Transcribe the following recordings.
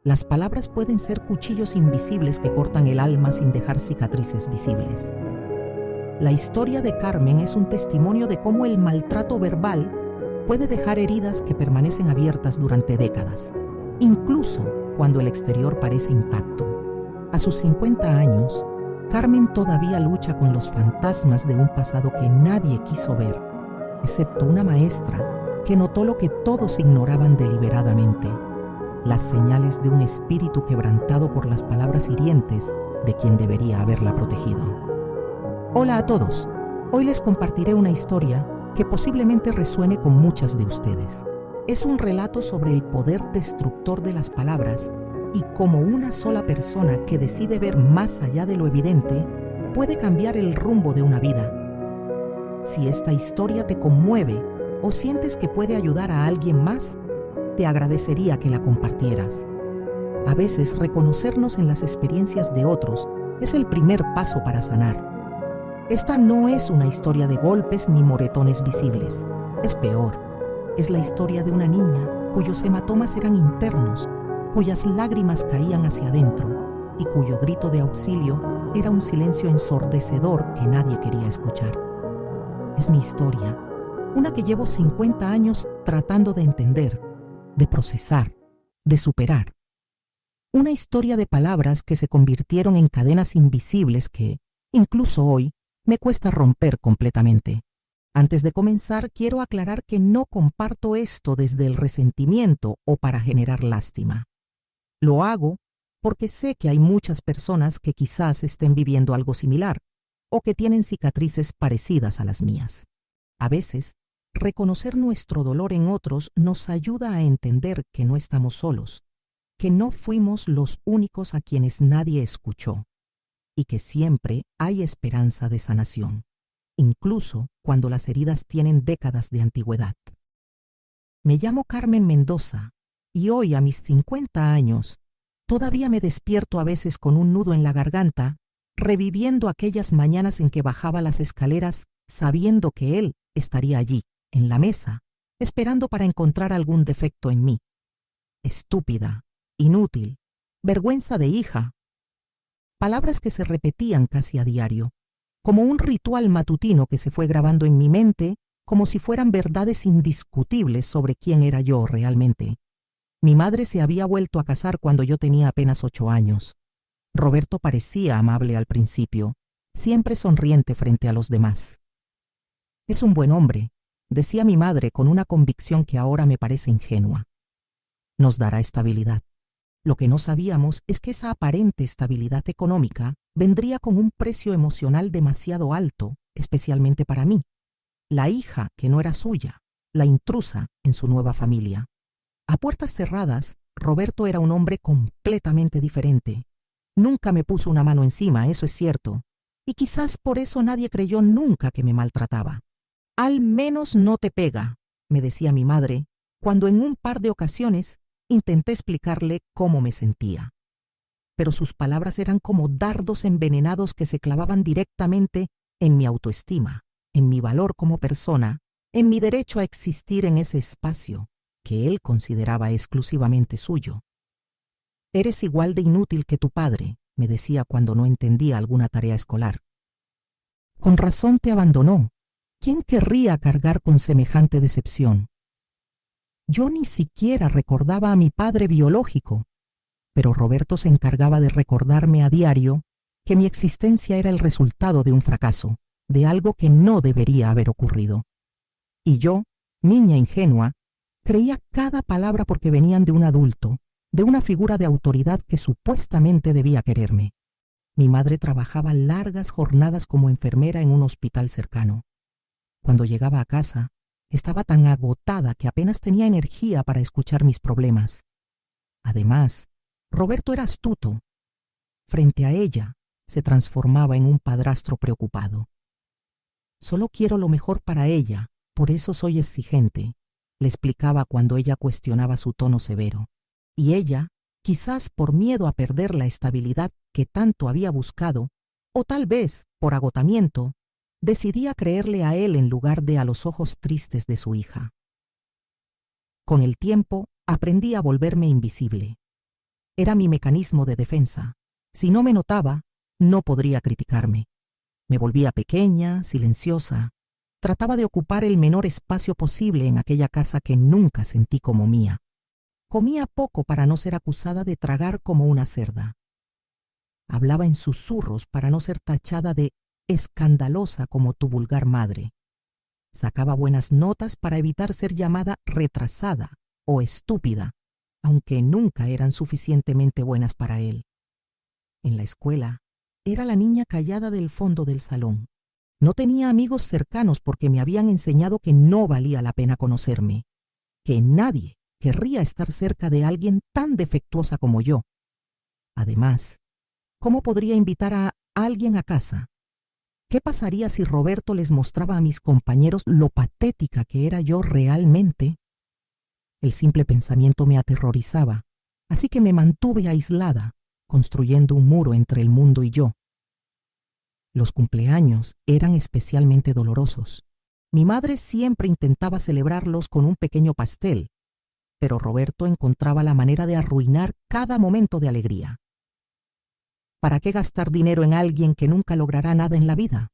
Las palabras pueden ser cuchillos invisibles que cortan el alma sin dejar cicatrices visibles. La historia de Carmen es un testimonio de cómo el maltrato verbal puede dejar heridas que permanecen abiertas durante décadas, incluso cuando el exterior parece intacto. A sus 50 años, Carmen todavía lucha con los fantasmas de un pasado que nadie quiso ver, excepto una maestra que notó lo que todos ignoraban deliberadamente: las señales de un espíritu quebrantado por las palabras hirientes de quien debería haberla protegido. Hola a todos, hoy les compartiré una historia que posiblemente resuene con muchas de ustedes. Es un relato sobre el poder destructor de las palabras y cómo una sola persona que decide ver más allá de lo evidente puede cambiar el rumbo de una vida. Si esta historia te conmueve o sientes que puede ayudar a alguien más, te agradecería que la compartieras. A veces reconocernos en las experiencias de otros es el primer paso para sanar. Esta no es una historia de golpes ni moretones visibles. Es peor. Es la historia de una niña cuyos hematomas eran internos, cuyas lágrimas caían hacia adentro y cuyo grito de auxilio era un silencio ensordecedor que nadie quería escuchar. Es mi historia, una que llevo 50 años tratando de entender, de procesar, de superar. Una historia de palabras que se convirtieron en cadenas invisibles que, incluso hoy, me cuesta romper completamente. Antes de comenzar, quiero aclarar que no comparto esto desde el resentimiento o para generar lástima. Lo hago porque sé que hay muchas personas que quizás estén viviendo algo similar o que tienen cicatrices parecidas a las mías. A veces, reconocer nuestro dolor en otros nos ayuda a entender que no estamos solos, que no fuimos los únicos a quienes nadie escuchó y que siempre hay esperanza de sanación, incluso cuando las heridas tienen décadas de antigüedad. Me llamo Carmen Mendoza y hoy, a mis 50 años, todavía me despierto a veces con un nudo en la garganta, reviviendo aquellas mañanas en que bajaba las escaleras sabiendo que él estaría allí, en la mesa, esperando para encontrar algún defecto en mí. Estúpida, inútil, vergüenza de hija. Palabras que se repetían casi a diario, como un ritual matutino que se fue grabando en mi mente, como si fueran verdades indiscutibles sobre quién era yo realmente. Mi madre se había vuelto a casar cuando yo tenía apenas 8 años. Roberto parecía amable al principio, siempre sonriente frente a los demás. Es un buen hombre, decía mi madre con una convicción que ahora me parece ingenua. Nos dará estabilidad. Lo que no sabíamos es que esa aparente estabilidad económica vendría con un precio emocional demasiado alto, especialmente para mí, la hija que no era suya, la intrusa en su nueva familia. A puertas cerradas, Roberto era un hombre completamente diferente. Nunca me puso una mano encima, eso es cierto, y quizás por eso nadie creyó nunca que me maltrataba. Al menos no te pega, me decía mi madre, cuando en un par de ocasiones intenté explicarle cómo me sentía. Pero sus palabras eran como dardos envenenados que se clavaban directamente en mi autoestima, en mi valor como persona, en mi derecho a existir en ese espacio que él consideraba exclusivamente suyo. Eres igual de inútil que tu padre, me decía cuando no entendía alguna tarea escolar. Con razón te abandonó. ¿Quién querría cargar con semejante decepción? Yo ni siquiera recordaba a mi padre biológico, pero Roberto se encargaba de recordarme a diario que mi existencia era el resultado de un fracaso, de algo que no debería haber ocurrido. Y yo, niña ingenua, creía cada palabra porque venían de un adulto, de una figura de autoridad que supuestamente debía quererme. Mi madre trabajaba largas jornadas como enfermera en un hospital cercano. Cuando llegaba a casa, estaba tan agotada que apenas tenía energía para escuchar mis problemas. Además, Roberto era astuto. Frente a ella, se transformaba en un padrastro preocupado. Solo quiero lo mejor para ella, por eso soy exigente, le explicaba cuando ella cuestionaba su tono severo. Y ella, quizás por miedo a perder la estabilidad que tanto había buscado, o tal vez por agotamiento, decidía creerle a él en lugar de a los ojos tristes de su hija. Con el tiempo, aprendí a volverme invisible. Era mi mecanismo de defensa. Si no me notaba, no podría criticarme. Me volvía pequeña, silenciosa. Trataba de ocupar el menor espacio posible en aquella casa que nunca sentí como mía. Comía poco para no ser acusada de tragar como una cerda. Hablaba en susurros para no ser tachada de escandalosa como tu vulgar madre. Sacaba buenas notas para evitar ser llamada retrasada o estúpida, aunque nunca eran suficientemente buenas para él. En la escuela, era la niña callada del fondo del salón. No tenía amigos cercanos porque me habían enseñado que no valía la pena conocerme, que nadie querría estar cerca de alguien tan defectuosa como yo. Además, ¿cómo podría invitar a alguien a casa? ¿Qué pasaría si Roberto les mostraba a mis compañeros lo patética que era yo realmente? El simple pensamiento me aterrorizaba, así que me mantuve aislada, construyendo un muro entre el mundo y yo. Los cumpleaños eran especialmente dolorosos. Mi madre siempre intentaba celebrarlos con un pequeño pastel, pero Roberto encontraba la manera de arruinar cada momento de alegría. ¿Para qué gastar dinero en alguien que nunca logrará nada en la vida?,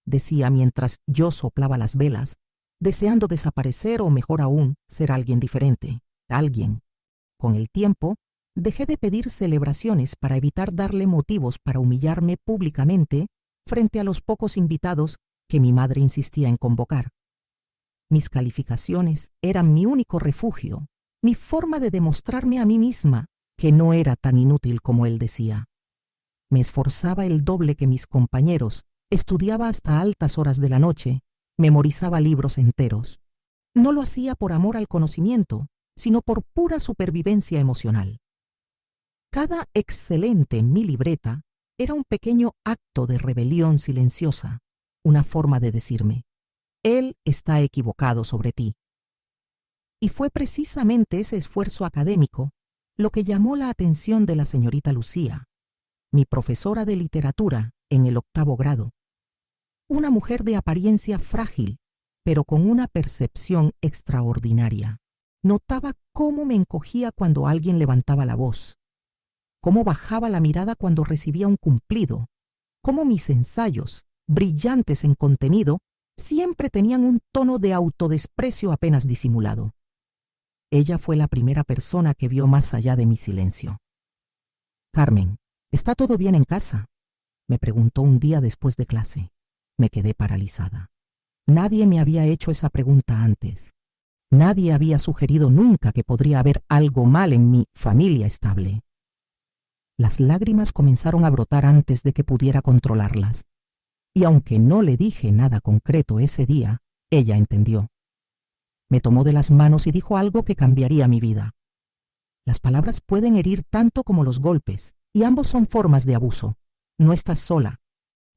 decía mientras yo soplaba las velas, deseando desaparecer o, mejor aún, ser alguien diferente, alguien. Con el tiempo, dejé de pedir celebraciones para evitar darle motivos para humillarme públicamente frente a los pocos invitados que mi madre insistía en convocar. Mis calificaciones eran mi único refugio, mi forma de demostrarme a mí misma que no era tan inútil como él decía. Me esforzaba el doble que mis compañeros, estudiaba hasta altas horas de la noche, memorizaba libros enteros. No lo hacía por amor al conocimiento, sino por pura supervivencia emocional. Cada excelente en mi libreta era un pequeño acto de rebelión silenciosa, una forma de decirme, él está equivocado sobre ti. Y fue precisamente ese esfuerzo académico lo que llamó la atención de la señorita Lucía, mi profesora de literatura en el 8º grado. Una mujer de apariencia frágil, pero con una percepción extraordinaria. Notaba cómo me encogía cuando alguien levantaba la voz, cómo bajaba la mirada cuando recibía un cumplido, cómo mis ensayos, brillantes en contenido, siempre tenían un tono de autodesprecio apenas disimulado. Ella fue la primera persona que vio más allá de mi silencio. «Carmen, ¿está todo bien en casa?», me preguntó un día después de clase. Me quedé paralizada. Nadie me había hecho esa pregunta antes. Nadie había sugerido nunca que podría haber algo mal en mi familia estable. Las lágrimas comenzaron a brotar antes de que pudiera controlarlas. Y aunque no le dije nada concreto ese día, ella entendió. Me tomó de las manos y dijo algo que cambiaría mi vida. Las palabras pueden herir tanto como los golpes, y ambos son formas de abuso. No estás sola.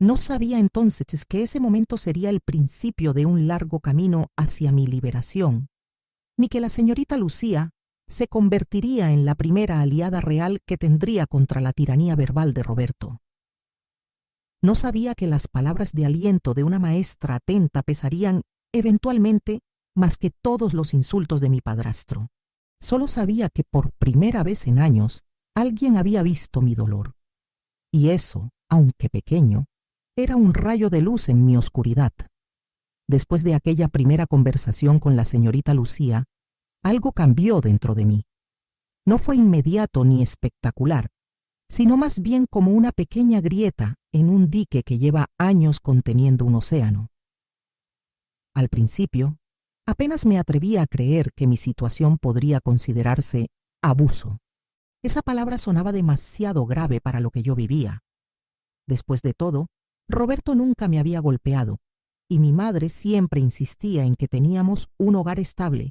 No sabía entonces que ese momento sería el principio de un largo camino hacia mi liberación, ni que la señorita Lucía se convertiría en la primera aliada real que tendría contra la tiranía verbal de Roberto. No sabía que las palabras de aliento de una maestra atenta pesarían, eventualmente, más que todos los insultos de mi padrastro. Solo sabía que por primera vez en años alguien había visto mi dolor. Y eso, aunque pequeño, era un rayo de luz en mi oscuridad. Después de aquella primera conversación con la señorita Lucía, algo cambió dentro de mí. No fue inmediato ni espectacular, sino más bien como una pequeña grieta en un dique que lleva años conteniendo un océano. Al principio, apenas me atrevía a creer que mi situación podría considerarse abuso. Esa palabra sonaba demasiado grave para lo que yo vivía. Después de todo, Roberto nunca me había golpeado, y mi madre siempre insistía en que teníamos un hogar estable,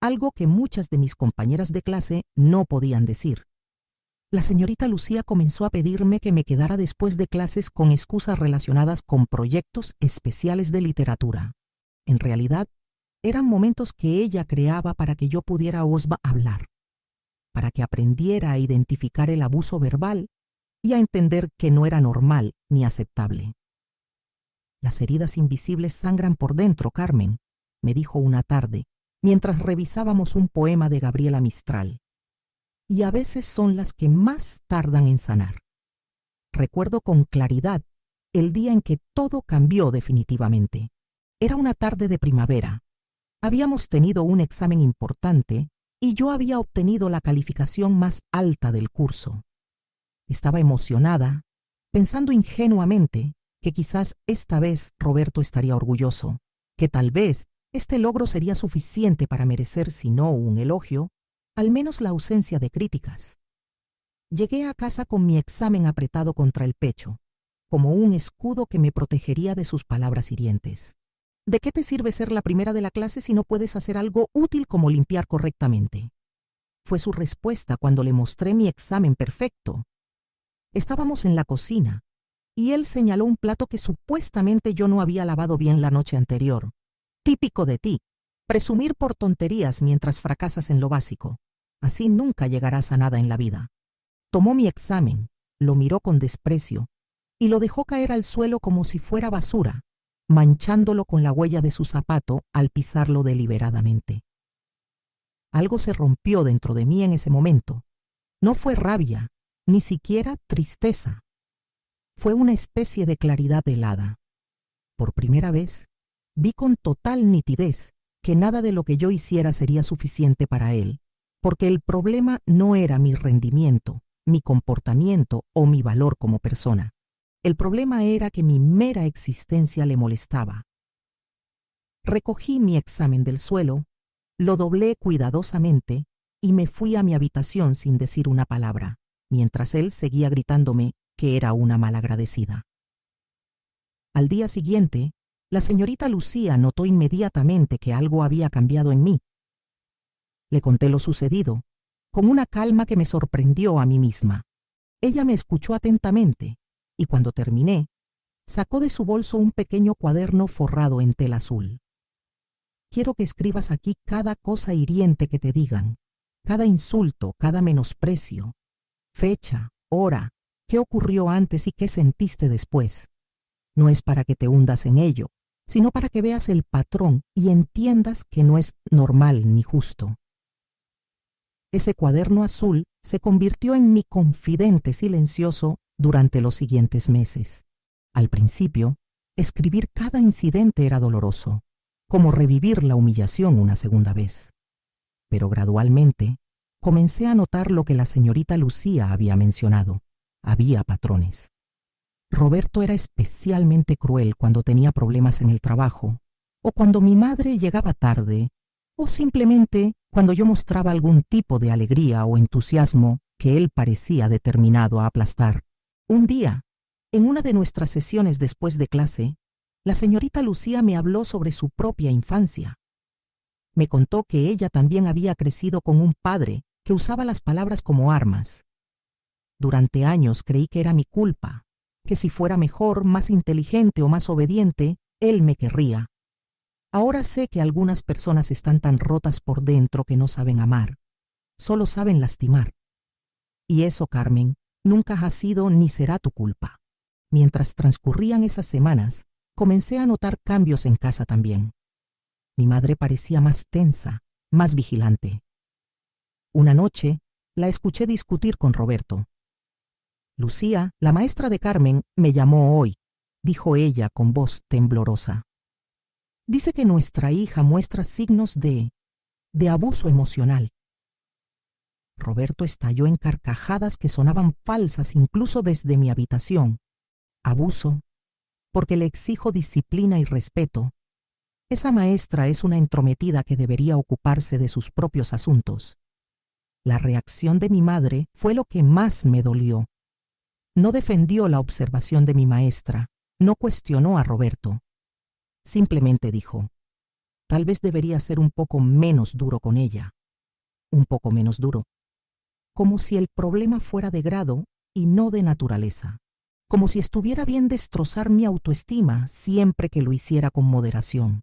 algo que muchas de mis compañeras de clase no podían decir. La señorita Lucía comenzó a pedirme que me quedara después de clases con excusas relacionadas con proyectos especiales de literatura. En realidad, eran momentos que ella creaba para que yo pudiera hablar, para que aprendiera a identificar el abuso verbal y a entender que no era normal ni aceptable. «Las heridas invisibles sangran por dentro, Carmen», me dijo una tarde, mientras revisábamos un poema de Gabriela Mistral. y a veces son las que más tardan en sanar. Recuerdo con claridad el día en que todo cambió definitivamente. Era una tarde de primavera. Habíamos tenido un examen importante y yo había obtenido la calificación más alta del curso. Estaba emocionada, pensando ingenuamente que quizás esta vez Roberto estaría orgulloso, que tal vez este logro sería suficiente para merecer, si no un elogio, al menos la ausencia de críticas. Llegué a casa con mi examen apretado contra el pecho, como un escudo que me protegería de sus palabras hirientes. ¿De qué te sirve ser la primera de la clase si no puedes hacer algo útil como limpiar correctamente? Fue su respuesta cuando le mostré mi examen perfecto. Estábamos en la cocina, y él señaló un plato que supuestamente yo no había lavado bien la noche anterior. Típico de ti, presumir por tonterías mientras fracasas en lo básico. Así nunca llegarás a nada en la vida. Tomó mi examen, lo miró con desprecio y lo dejó caer al suelo como si fuera basura, manchándolo con la huella de su zapato al pisarlo deliberadamente. Algo se rompió dentro de mí en ese momento. No fue rabia, ni siquiera tristeza. Fue una especie de claridad helada. Por primera vez, vi con total nitidez que nada de lo que yo hiciera sería suficiente para él, porque el problema no era mi rendimiento, mi comportamiento o mi valor como persona. El problema era que mi mera existencia le molestaba. Recogí mi examen del suelo, lo doblé cuidadosamente y me fui a mi habitación sin decir una palabra, mientras él seguía gritándome que era una malagradecida. Al día siguiente, la señorita Lucía notó inmediatamente que algo había cambiado en mí. Le conté lo sucedido, con una calma que me sorprendió a mí misma. Ella me escuchó atentamente, y cuando terminé, sacó de su bolso un pequeño cuaderno forrado en tela azul. Quiero que escribas aquí cada cosa hiriente que te digan, cada insulto, cada menosprecio, fecha, hora, qué ocurrió antes y qué sentiste después. No es para que te hundas en ello, sino para que veas el patrón y entiendas que no es normal ni justo. Ese cuaderno azul se convirtió en mi confidente silencioso durante los siguientes meses. Al principio, escribir cada incidente era doloroso, como revivir la humillación una segunda vez. Pero gradualmente, comencé a notar lo que la señorita Lucía había mencionado. Había patrones. Roberto era especialmente cruel cuando tenía problemas en el trabajo, o cuando mi madre llegaba tarde, o simplemente cuando yo mostraba algún tipo de alegría o entusiasmo que él parecía determinado a aplastar. Un día, en una de nuestras sesiones después de clase, la señorita Lucía me habló sobre su propia infancia. Me contó que ella también había crecido con un padre que usaba las palabras como armas. Durante años creí que era mi culpa, que si fuera mejor, más inteligente o más obediente, él me querría. Ahora sé que algunas personas están tan rotas por dentro que no saben amar, solo saben lastimar. Y eso, Carmen, nunca ha sido ni será tu culpa. Mientras transcurrían esas semanas, comencé a notar cambios en casa también. Mi madre parecía más tensa, más vigilante. Una noche, la escuché discutir con Roberto. Lucía, la maestra de Carmen, me llamó hoy, dijo ella con voz temblorosa. Dice que nuestra hija muestra signos de abuso emocional. Roberto estalló en carcajadas que sonaban falsas incluso desde mi habitación. Abuso, porque le exijo disciplina y respeto. Esa maestra es una entrometida que debería ocuparse de sus propios asuntos. La reacción de mi madre fue lo que más me dolió. No defendió la observación de mi maestra, no cuestionó a Roberto. Simplemente dijo, tal vez debería ser un poco menos duro con ella. Un poco menos duro. Como si el problema fuera de grado y no de naturaleza. Como si estuviera bien destrozar mi autoestima siempre que lo hiciera con moderación.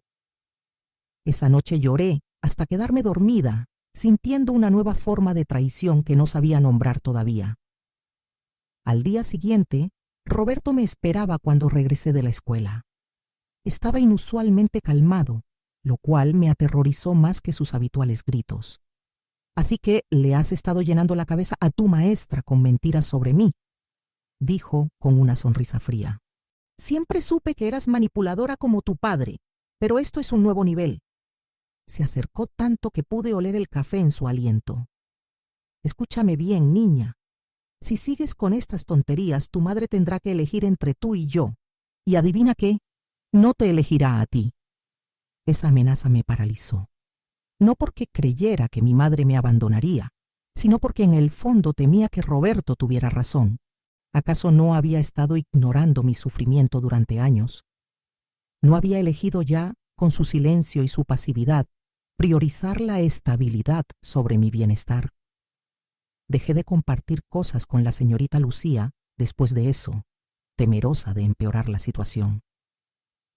Esa noche lloré hasta quedarme dormida, sintiendo una nueva forma de traición que no sabía nombrar todavía. Al día siguiente, Roberto me esperaba cuando regresé de la escuela. Estaba inusualmente calmado, lo cual me aterrorizó más que sus habituales gritos. Así que le has estado llenando la cabeza a tu maestra con mentiras sobre mí, dijo con una sonrisa fría. Siempre supe que eras manipuladora como tu padre, pero esto es un nuevo nivel. Se acercó tanto que pude oler el café en su aliento. Escúchame bien, niña. Si sigues con estas tonterías, tu madre tendrá que elegir entre tú y yo. Y adivina qué, no te elegirá a ti. Esa amenaza me paralizó. No porque creyera que mi madre me abandonaría, sino porque en el fondo temía que Roberto tuviera razón. ¿Acaso no había estado ignorando mi sufrimiento durante años? ¿No había elegido ya, con su silencio y su pasividad, priorizar la estabilidad sobre mi bienestar? Dejé de compartir cosas con la señorita Lucía después de eso, temerosa de empeorar la situación.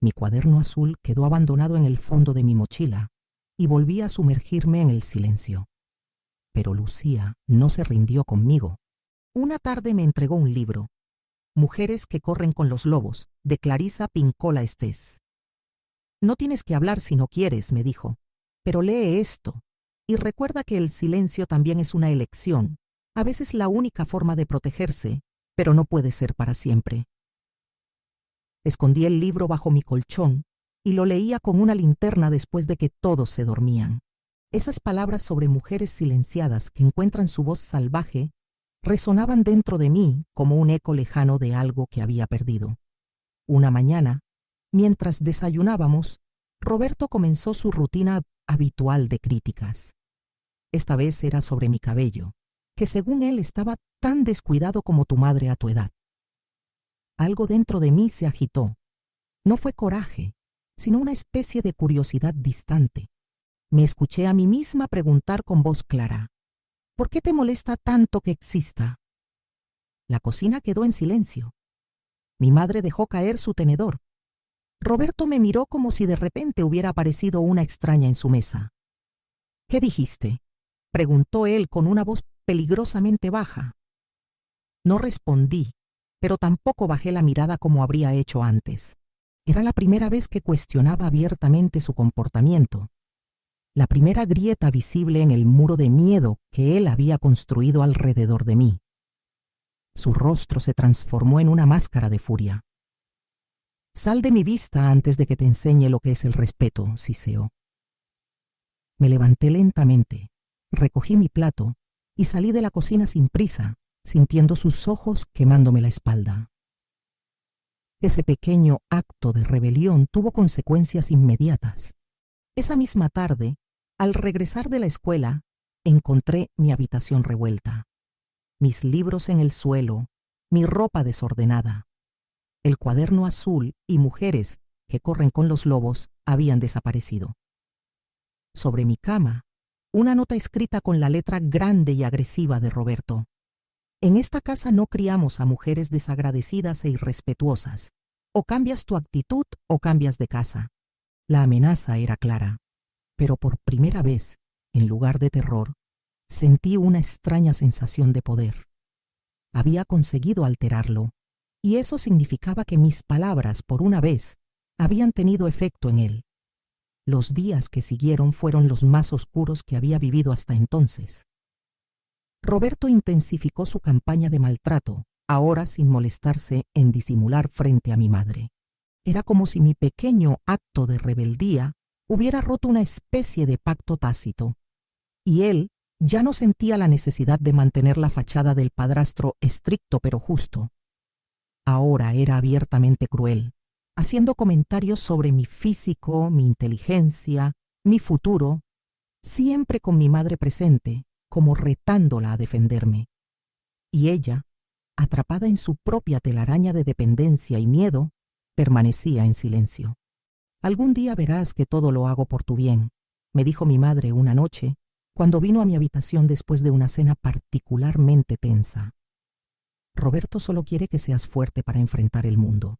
Mi cuaderno azul quedó abandonado en el fondo de mi mochila y volví a sumergirme en el silencio. Pero Lucía no se rindió conmigo. Una tarde me entregó un libro, Mujeres que corren con los lobos, de Clarissa Pinkola Estés. No tienes que hablar si no quieres, me dijo, pero lee esto y recuerda que el silencio también es una elección, a veces la única forma de protegerse, pero no puede ser para siempre. Escondí el libro bajo mi colchón y lo leía con una linterna después de que todos se dormían. Esas palabras sobre mujeres silenciadas que encuentran su voz salvaje resonaban dentro de mí como un eco lejano de algo que había perdido. Una mañana, mientras desayunábamos, Roberto comenzó su rutina habitual de críticas. Esta vez era sobre mi cabello, que según él estaba tan descuidado como tu madre a tu edad. Algo dentro de mí se agitó. No fue coraje, sino una especie de curiosidad distante. Me escuché a mí misma preguntar con voz clara, ¿por qué te molesta tanto que exista? La cocina quedó en silencio. Mi madre dejó caer su tenedor. Roberto me miró como si de repente hubiera aparecido una extraña en su mesa. ¿Qué dijiste?, preguntó él con una voz peligrosamente baja. No respondí, pero tampoco bajé la mirada como habría hecho antes. Era la primera vez que cuestionaba abiertamente su comportamiento, la primera grieta visible en el muro de miedo que él había construido alrededor de mí. Su rostro se transformó en una máscara de furia. Sal de mi vista antes de que te enseñe lo que es el respeto, siseó. Me levanté lentamente, recogí mi plato y salí de la cocina sin prisa, sintiendo sus ojos quemándome la espalda. Ese pequeño acto de rebelión tuvo consecuencias inmediatas. Esa misma tarde, al regresar de la escuela, encontré mi habitación revuelta, mis libros en el suelo, mi ropa desordenada. El cuaderno azul y Mujeres que corren con los lobos habían desaparecido. Sobre mi cama, una nota escrita con la letra grande y agresiva de Roberto. En esta casa no criamos a mujeres desagradecidas e irrespetuosas. O cambias tu actitud o cambias de casa. La amenaza era clara, pero por primera vez, en lugar de terror, sentí una extraña sensación de poder. Había conseguido alterarlo, y eso significaba que mis palabras, por una vez, habían tenido efecto en él. Los días que siguieron fueron los más oscuros que había vivido hasta entonces. Roberto intensificó su campaña de maltrato, ahora sin molestarse en disimular frente a mi madre. Era como si mi pequeño acto de rebeldía hubiera roto una especie de pacto tácito, y él ya no sentía la necesidad de mantener la fachada del padrastro estricto pero justo. Ahora era abiertamente cruel, haciendo comentarios sobre mi físico, mi inteligencia, mi futuro, siempre con mi madre presente, como retándola a defenderme. Y ella, atrapada en su propia telaraña de dependencia y miedo, permanecía en silencio. Algún día verás que todo lo hago por tu bien, me dijo mi madre una noche, cuando vino a mi habitación después de una cena particularmente tensa. Roberto solo quiere que seas fuerte para enfrentar el mundo.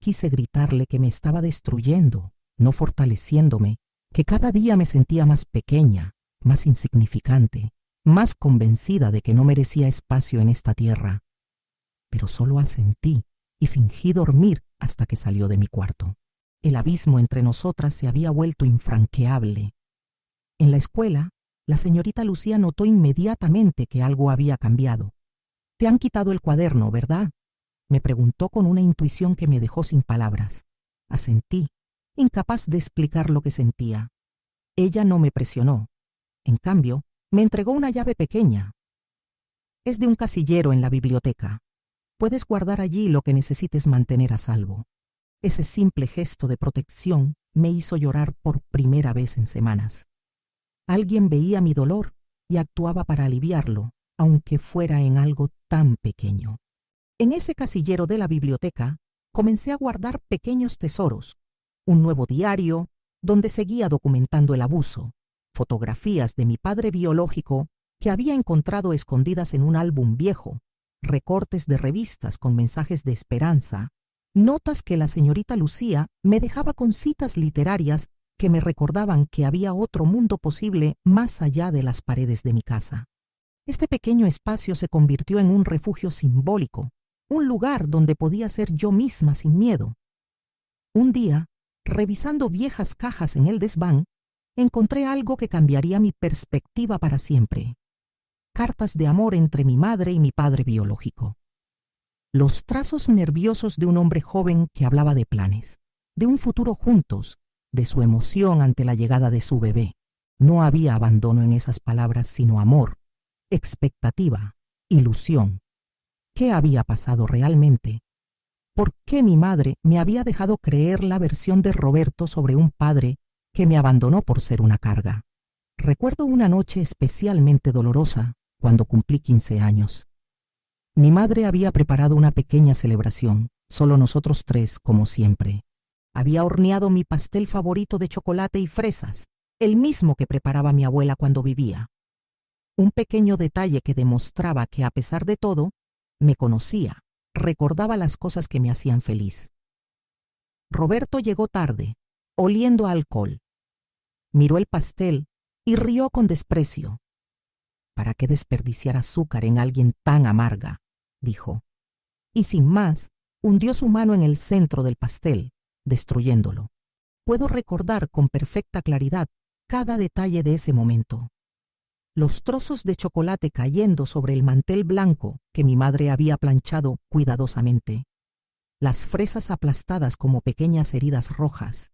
Quise gritarle que me estaba destruyendo, no fortaleciéndome, que cada día me sentía más pequeña, más insignificante, más convencida de que no merecía espacio en esta tierra. Pero solo asentí y fingí dormir hasta que salió de mi cuarto. El abismo entre nosotras se había vuelto infranqueable. En la escuela, La señorita Lucía notó inmediatamente que algo había cambiado. «Te han quitado el cuaderno, ¿verdad?», me preguntó con una intuición que me dejó sin palabras. Asentí, incapaz de explicar lo que sentía. Ella no me presionó. En cambio, me entregó una llave pequeña. «Es de un casillero en la biblioteca. Puedes guardar allí lo que necesites mantener a salvo». Ese simple gesto de protección me hizo llorar por primera vez en semanas. Alguien veía mi dolor y actuaba para aliviarlo, aunque fuera en algo tan pequeño. En ese casillero de la biblioteca comencé a guardar pequeños tesoros, un nuevo diario donde seguía documentando el abuso, fotografías de mi padre biológico que había encontrado escondidas en un álbum viejo, recortes de revistas con mensajes de esperanza, notas que la señorita Lucía me dejaba con citas literarias que me recordaban que había otro mundo posible más allá de las paredes de mi casa. Este pequeño espacio se convirtió en un refugio simbólico, un lugar donde podía ser yo misma sin miedo. Un día, revisando viejas cajas en el desván, encontré algo que cambiaría mi perspectiva para siempre. Cartas de amor entre mi madre y mi padre biológico. Los trazos nerviosos de un hombre joven que hablaba de planes, de un futuro juntos, de su emoción ante la llegada de su bebé. No había abandono en esas palabras, sino amor, expectativa, ilusión. ¿Qué había pasado realmente? ¿Por qué mi madre me había dejado creer la versión de Roberto sobre un padre que me abandonó por ser una carga? Recuerdo una noche especialmente dolorosa cuando cumplí 15 años. Mi madre había preparado una pequeña celebración, solo nosotros tres, como siempre. Había horneado mi pastel favorito de chocolate y fresas, el mismo que preparaba mi abuela cuando vivía. Un pequeño detalle que demostraba que, a pesar de todo, me conocía, recordaba las cosas que me hacían feliz. Roberto llegó tarde, oliendo a alcohol. Miró el pastel y rió con desprecio. «¿Para qué desperdiciar azúcar en alguien tan amarga?», dijo. Y sin más, hundió su mano en el centro del pastel, destruyéndolo. Puedo recordar con perfecta claridad cada detalle de ese momento. Los trozos de chocolate cayendo sobre el mantel blanco que mi madre había planchado cuidadosamente. Las fresas aplastadas como pequeñas heridas rojas.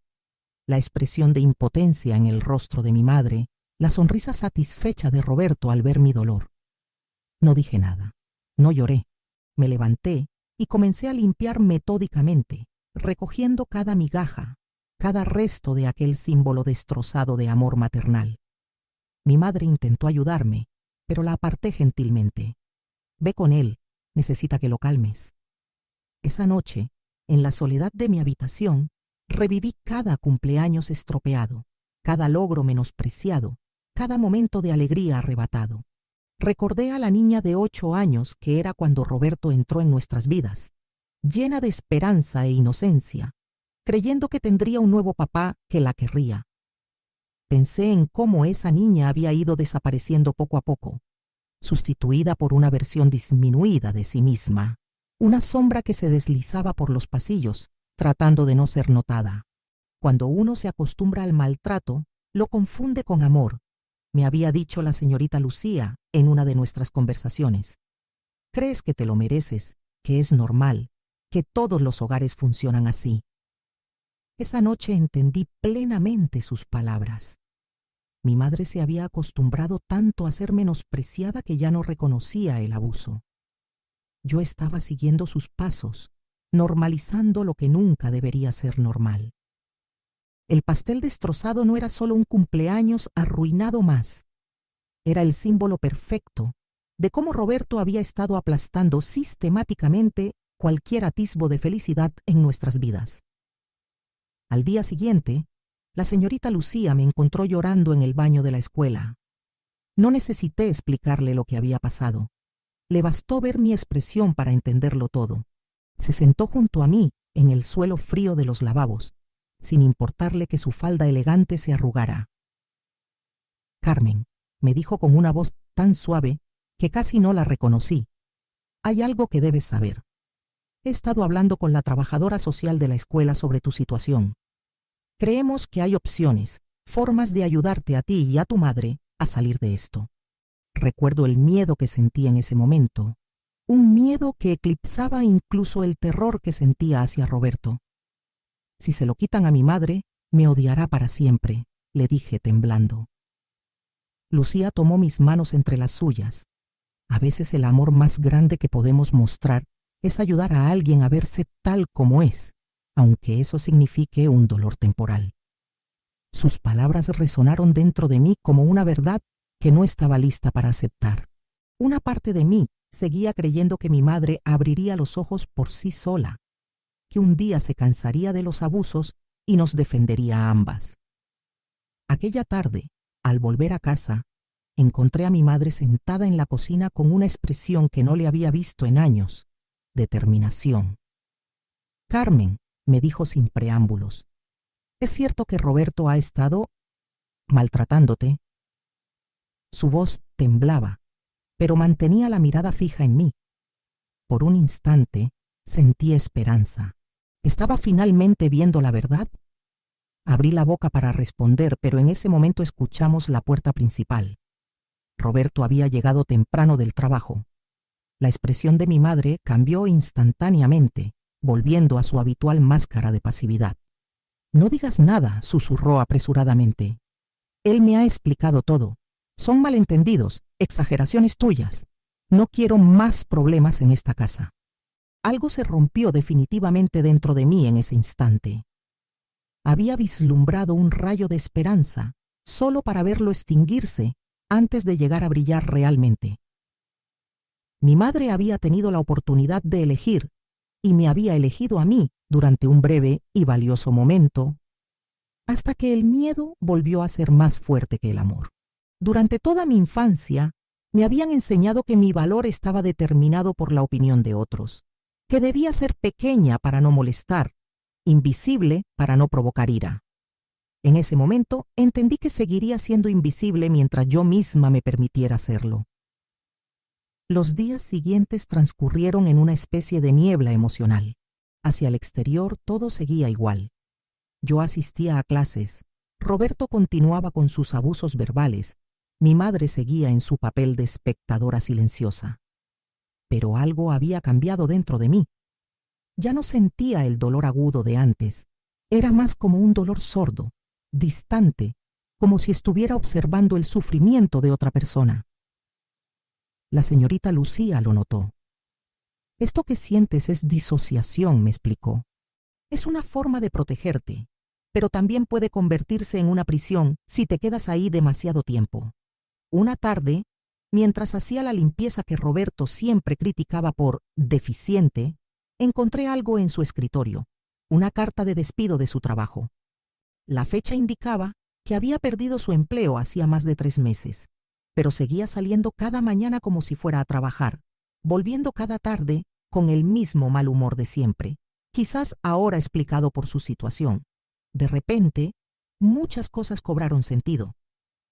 La expresión de impotencia en el rostro de mi madre. La sonrisa satisfecha de Roberto al ver mi dolor. No dije nada. No lloré. Me levanté y comencé a limpiar metódicamente, recogiendo cada migaja, cada resto de aquel símbolo destrozado de amor maternal. Mi madre intentó ayudarme, pero la aparté gentilmente. «Ve con él, necesita que lo calmes». Esa noche, en la soledad de mi habitación, reviví cada cumpleaños estropeado, cada logro menospreciado, cada momento de alegría arrebatado. Recordé a la niña de 8 años que era cuando Roberto entró en nuestras vidas, llena de esperanza e inocencia, creyendo que tendría un nuevo papá que la querría. Pensé en cómo esa niña había ido desapareciendo poco a poco, sustituida por una versión disminuida de sí misma, una sombra que se deslizaba por los pasillos, tratando de no ser notada. Cuando uno se acostumbra al maltrato, lo confunde con amor, me había dicho la señorita Lucía en una de nuestras conversaciones. Crees que te lo mereces, que es normal, que todos los hogares funcionan así. Esa noche entendí plenamente sus palabras. Mi madre se había acostumbrado tanto a ser menospreciada que ya no reconocía el abuso. Yo estaba siguiendo sus pasos, normalizando lo que nunca debería ser normal. El pastel destrozado no era solo un cumpleaños arruinado más. Era el símbolo perfecto de cómo Roberto había estado aplastando sistemáticamente cualquier atisbo de felicidad en nuestras vidas. Al día siguiente, la señorita Lucía me encontró llorando en el baño de la escuela. No necesité explicarle lo que había pasado. Le bastó ver mi expresión para entenderlo todo. Se sentó junto a mí en el suelo frío de los lavabos, sin importarle que su falda elegante se arrugara. «Carmen», me dijo con una voz tan suave que casi no la reconocí, «hay algo que debes saber. He estado hablando con la trabajadora social de la escuela sobre tu situación. Creemos que hay opciones, formas de ayudarte a ti y a tu madre a salir de esto. Recuerdo el miedo que sentí en ese momento, un miedo que eclipsaba incluso el terror que sentía hacia Roberto. Si se lo quitan a mi madre, me odiará para siempre, le dije temblando. Lucía tomó mis manos entre las suyas. A veces el amor más grande que podemos mostrar es ayudar a alguien a verse tal como es, aunque eso signifique un dolor temporal. Sus palabras resonaron dentro de mí como una verdad que no estaba lista para aceptar. Una parte de mí seguía creyendo que mi madre abriría los ojos por sí sola, que un día se cansaría de los abusos y nos defendería a ambas. Aquella tarde, al volver a casa, encontré a mi madre sentada en la cocina con una expresión que no le había visto en años: determinación. «Carmen», me dijo sin preámbulos, «¿es cierto que Roberto ha estado maltratándote?» Su voz temblaba, pero mantenía la mirada fija en mí. Por un instante sentí esperanza. ¿Estaba finalmente viendo la verdad? Abrí la boca para responder, pero en ese momento escuchamos la puerta principal. Roberto había llegado temprano del trabajo. La expresión de mi madre cambió instantáneamente, volviendo a su habitual máscara de pasividad. «No digas nada», susurró apresuradamente. «Él me ha explicado todo. Son malentendidos, exageraciones tuyas. No quiero más problemas en esta casa». Algo se rompió definitivamente dentro de mí en ese instante. Había vislumbrado un rayo de esperanza, solo para verlo extinguirse antes de llegar a brillar realmente. Mi madre había tenido la oportunidad de elegir, y me había elegido a mí durante un breve y valioso momento, hasta que el miedo volvió a ser más fuerte que el amor. Durante toda mi infancia, me habían enseñado que mi valor estaba determinado por la opinión de otros, que debía ser pequeña para no molestar, invisible para no provocar ira. En ese momento entendí que seguiría siendo invisible mientras yo misma me permitiera hacerlo. Los días siguientes transcurrieron en una especie de niebla emocional. Hacia el exterior todo seguía igual. Yo asistía a clases, Roberto continuaba con sus abusos verbales, mi madre seguía en su papel de espectadora silenciosa. Pero algo había cambiado dentro de mí. Ya no sentía el dolor agudo de antes, era más como un dolor sordo, distante, como si estuviera observando el sufrimiento de otra persona. La señorita Lucía lo notó. «Esto que sientes es disociación», me explicó. «Es una forma de protegerte, pero también puede convertirse en una prisión si te quedas ahí demasiado tiempo». Una tarde, mientras hacía la limpieza que Roberto siempre criticaba por deficiente, encontré algo en su escritorio, una carta de despido de su trabajo. La fecha indicaba que había perdido su empleo hacía más de 3 meses, pero seguía saliendo cada mañana como si fuera a trabajar, volviendo cada tarde con el mismo mal humor de siempre, quizás ahora explicado por su situación. De repente, muchas cosas cobraron sentido.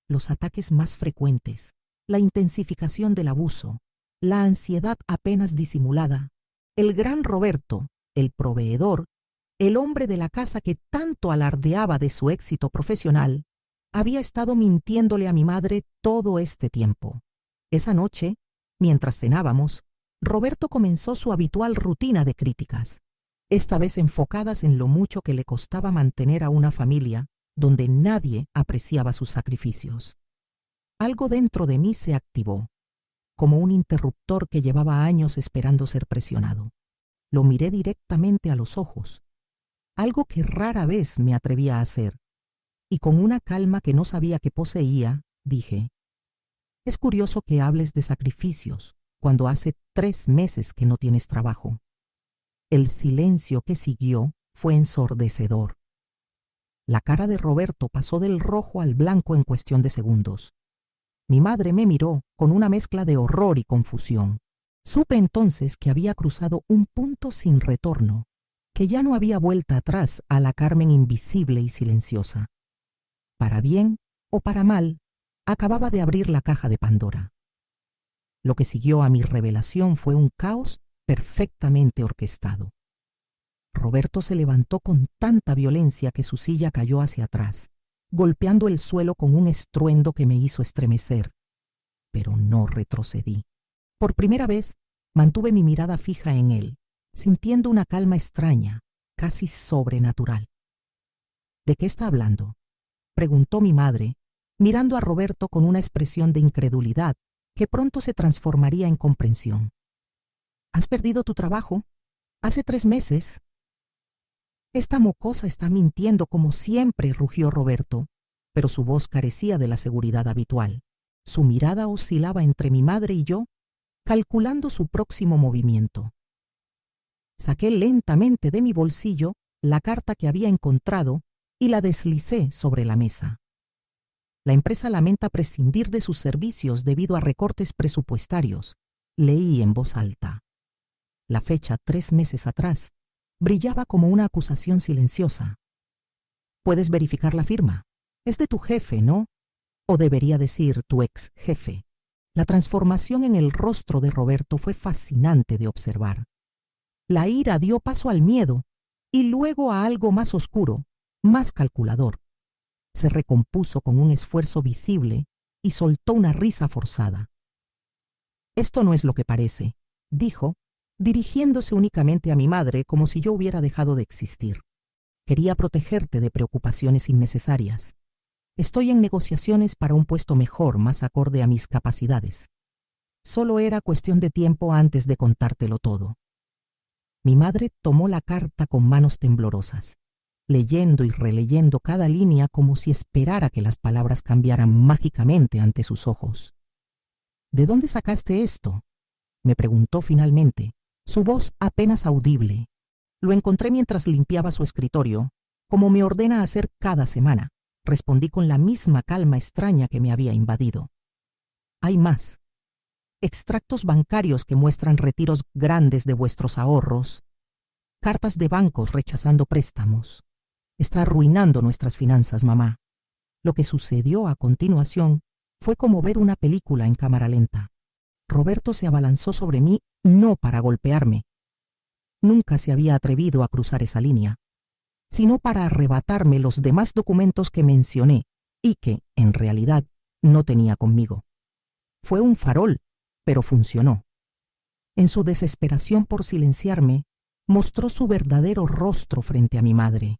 Los ataques más frecuentes, la intensificación del abuso, la ansiedad apenas disimulada, el gran Roberto, el proveedor, el hombre de la casa que tanto alardeaba de su éxito profesional, había estado mintiéndole a mi madre todo este tiempo. Esa noche, mientras cenábamos, Roberto comenzó su habitual rutina de críticas, esta vez enfocadas en lo mucho que le costaba mantener a una familia donde nadie apreciaba sus sacrificios. Algo dentro de mí se activó, como un interruptor que llevaba años esperando ser presionado. Lo miré directamente a los ojos, algo que rara vez me atrevía a hacer, y con una calma que no sabía que poseía, dije: «Es curioso que hables de sacrificios cuando hace 3 meses que no tienes trabajo». El silencio que siguió fue ensordecedor. La cara de Roberto pasó del rojo al blanco en cuestión de segundos. Mi madre me miró con una mezcla de horror y confusión. Supe entonces que había cruzado un punto sin retorno, que ya no había vuelta atrás a la Carmen invisible y silenciosa. Para bien o para mal, acababa de abrir la caja de Pandora. Lo que siguió a mi revelación fue un caos perfectamente orquestado. Roberto se levantó con tanta violencia que su silla cayó hacia atrás, golpeando el suelo con un estruendo que me hizo estremecer. Pero no retrocedí. Por primera vez, mantuve mi mirada fija en él, sintiendo una calma extraña, casi sobrenatural. ¿De qué está hablando?, preguntó mi madre, mirando a Roberto con una expresión de incredulidad que pronto se transformaría en comprensión. ¿Has perdido tu trabajo? Hace 3 meses. Esta mocosa está mintiendo como siempre, rugió Roberto, pero su voz carecía de la seguridad habitual. Su mirada oscilaba entre mi madre y yo, calculando su próximo movimiento. Saqué lentamente de mi bolsillo la carta que había encontrado y la deslicé sobre la mesa. La empresa lamenta prescindir de sus servicios debido a recortes presupuestarios, leí en voz alta. La fecha 3 meses atrás brillaba como una acusación silenciosa. ¿Puedes verificar la firma? Es de tu jefe, ¿no? O debería decir tu ex jefe. La transformación en el rostro de Roberto fue fascinante de observar. La ira dio paso al miedo y luego a algo más oscuro, más calculador. Se recompuso con un esfuerzo visible y soltó una risa forzada. Esto no es lo que parece, dijo, dirigiéndose únicamente a mi madre como si yo hubiera dejado de existir. Quería protegerte de preocupaciones innecesarias. Estoy en negociaciones para un puesto mejor, más acorde a mis capacidades. Solo era cuestión de tiempo antes de contártelo todo. Mi madre tomó la carta con manos temblorosas, leyendo y releyendo cada línea como si esperara que las palabras cambiaran mágicamente ante sus ojos. ¿De dónde sacaste esto?, me preguntó finalmente, su voz apenas audible. Lo encontré mientras limpiaba su escritorio, como me ordena hacer cada semana, respondí con la misma calma extraña que me había invadido. Hay más. Extractos bancarios que muestran retiros grandes de vuestros ahorros, cartas de bancos rechazando préstamos. Está arruinando nuestras finanzas, mamá. Lo que sucedió a continuación fue como ver una película en cámara lenta. Roberto se abalanzó sobre mí no para golpearme. Nunca se había atrevido a cruzar esa línea, sino para arrebatarme los demás documentos que mencioné y que, en realidad, no tenía conmigo. Fue un farol, pero funcionó. En su desesperación por silenciarme, mostró su verdadero rostro frente a mi madre.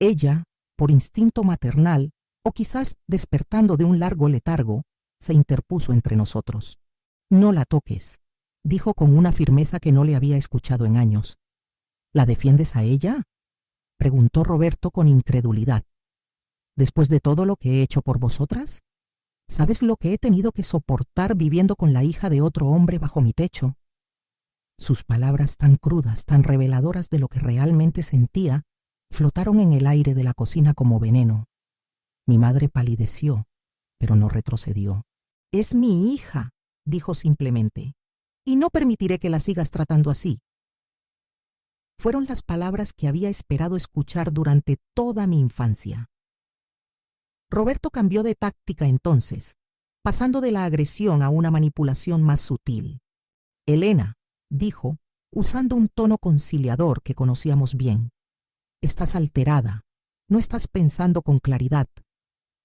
Ella, por instinto maternal, o quizás despertando de un largo letargo, se interpuso entre nosotros. «No la toques», dijo con una firmeza que no le había escuchado en años. «¿La defiendes a ella?», preguntó Roberto con incredulidad. «¿Después de todo lo que he hecho por vosotras? ¿Sabes lo que he tenido que soportar viviendo con la hija de otro hombre bajo mi techo?». Sus palabras tan crudas, tan reveladoras de lo que realmente sentía, flotaron en el aire de la cocina como veneno. Mi madre palideció, pero no retrocedió. «Es mi hija», dijo simplemente, «y no permitiré que la sigas tratando así». Fueron las palabras que había esperado escuchar durante toda mi infancia. Roberto cambió de táctica entonces, pasando de la agresión a una manipulación más sutil. «Elena», dijo, usando un tono conciliador que conocíamos bien, «estás alterada, no estás pensando con claridad.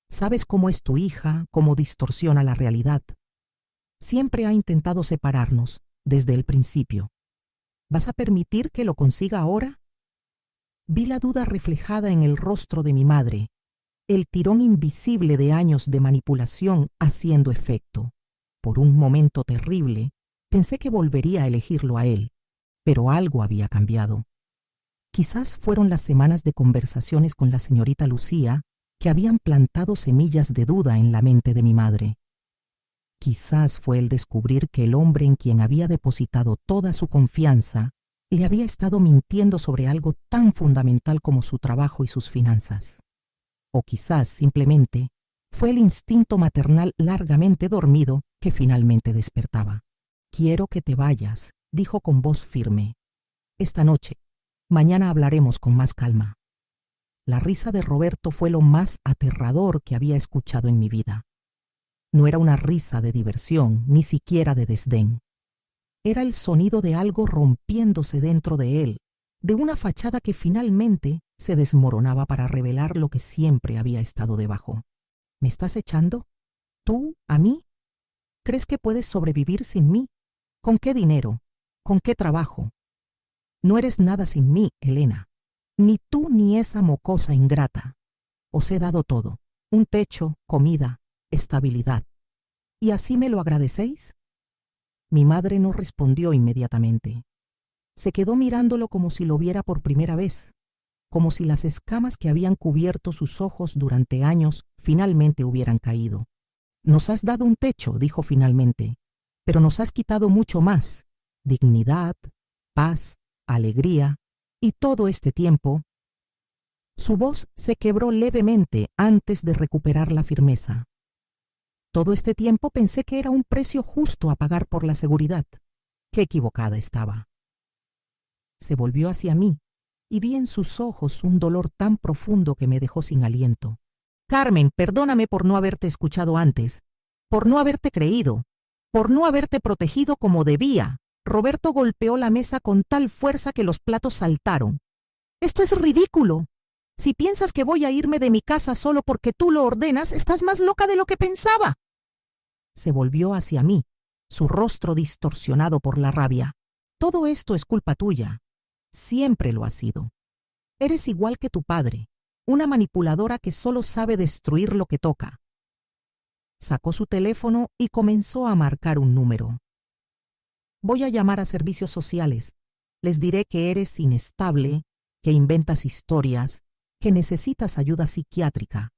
Sabes cómo es tu hija, cómo distorsiona la realidad. Siempre ha intentado separarnos, desde el principio. ¿Vas a permitir que lo consiga ahora?». Vi la duda reflejada en el rostro de mi madre, el tirón invisible de años de manipulación haciendo efecto. Por un momento terrible, pensé que volvería a elegirlo a él, pero algo había cambiado. Quizás fueron las semanas de conversaciones con la señorita Lucía que habían plantado semillas de duda en la mente de mi madre. Quizás fue el descubrir que el hombre en quien había depositado toda su confianza le había estado mintiendo sobre algo tan fundamental como su trabajo y sus finanzas. O quizás, simplemente, fue el instinto maternal largamente dormido que finalmente despertaba. «Quiero que te vayas», dijo con voz firme. «Esta noche. Mañana hablaremos con más calma». La risa de Roberto fue lo más aterrador que había escuchado en mi vida. No era una risa de diversión, ni siquiera de desdén. Era el sonido de algo rompiéndose dentro de él, de una fachada que finalmente se desmoronaba para revelar lo que siempre había estado debajo. ¿Me estás echando? ¿Tú? ¿A mí? ¿Crees que puedes sobrevivir sin mí? ¿Con qué dinero? ¿Con qué trabajo? No eres nada sin mí, Elena. Ni tú ni esa mocosa ingrata. Os he dado todo. Un techo, comida, estabilidad. ¿Y así me lo agradecéis? Mi madre no respondió inmediatamente. Se quedó mirándolo como si lo viera por primera vez, como si las escamas que habían cubierto sus ojos durante años finalmente hubieran caído. Nos has dado un techo, dijo finalmente, pero nos has quitado mucho más: dignidad, paz, alegría, y todo este tiempo. Su voz se quebró levemente antes de recuperar la firmeza. Todo este tiempo pensé que era un precio justo a pagar por la seguridad. Qué equivocada estaba. Se volvió hacia mí y vi en sus ojos un dolor tan profundo que me dejó sin aliento. Carmen, perdóname por no haberte escuchado antes, por no haberte creído, por no haberte protegido como debía. Roberto golpeó la mesa con tal fuerza que los platos saltaron. Esto es ridículo. Si piensas que voy a irme de mi casa solo porque tú lo ordenas, estás más loca de lo que pensaba. Se volvió hacia mí, su rostro distorsionado por la rabia. Todo esto es culpa tuya. Siempre lo ha sido. Eres igual que tu padre, una manipuladora que solo sabe destruir lo que toca. Sacó su teléfono y comenzó a marcar un número. Voy a llamar a servicios sociales. Les diré que eres inestable, que inventas historias, que necesitas ayuda psiquiátrica.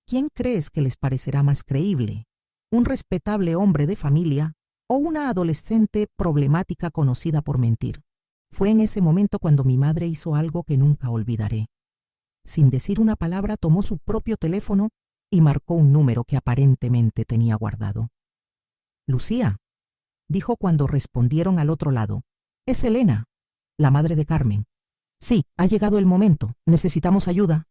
¿Quién crees que les parecerá más creíble? ¿Un respetable hombre de familia o una adolescente problemática conocida por mentir? Fue en ese momento cuando mi madre hizo algo que nunca olvidaré. Sin decir una palabra, tomó su propio teléfono y marcó un número que aparentemente tenía guardado. Lucía, dijo cuando respondieron al otro lado. Es Elena, la madre de Carmen. Sí, ha llegado el momento. Necesitamos ayuda.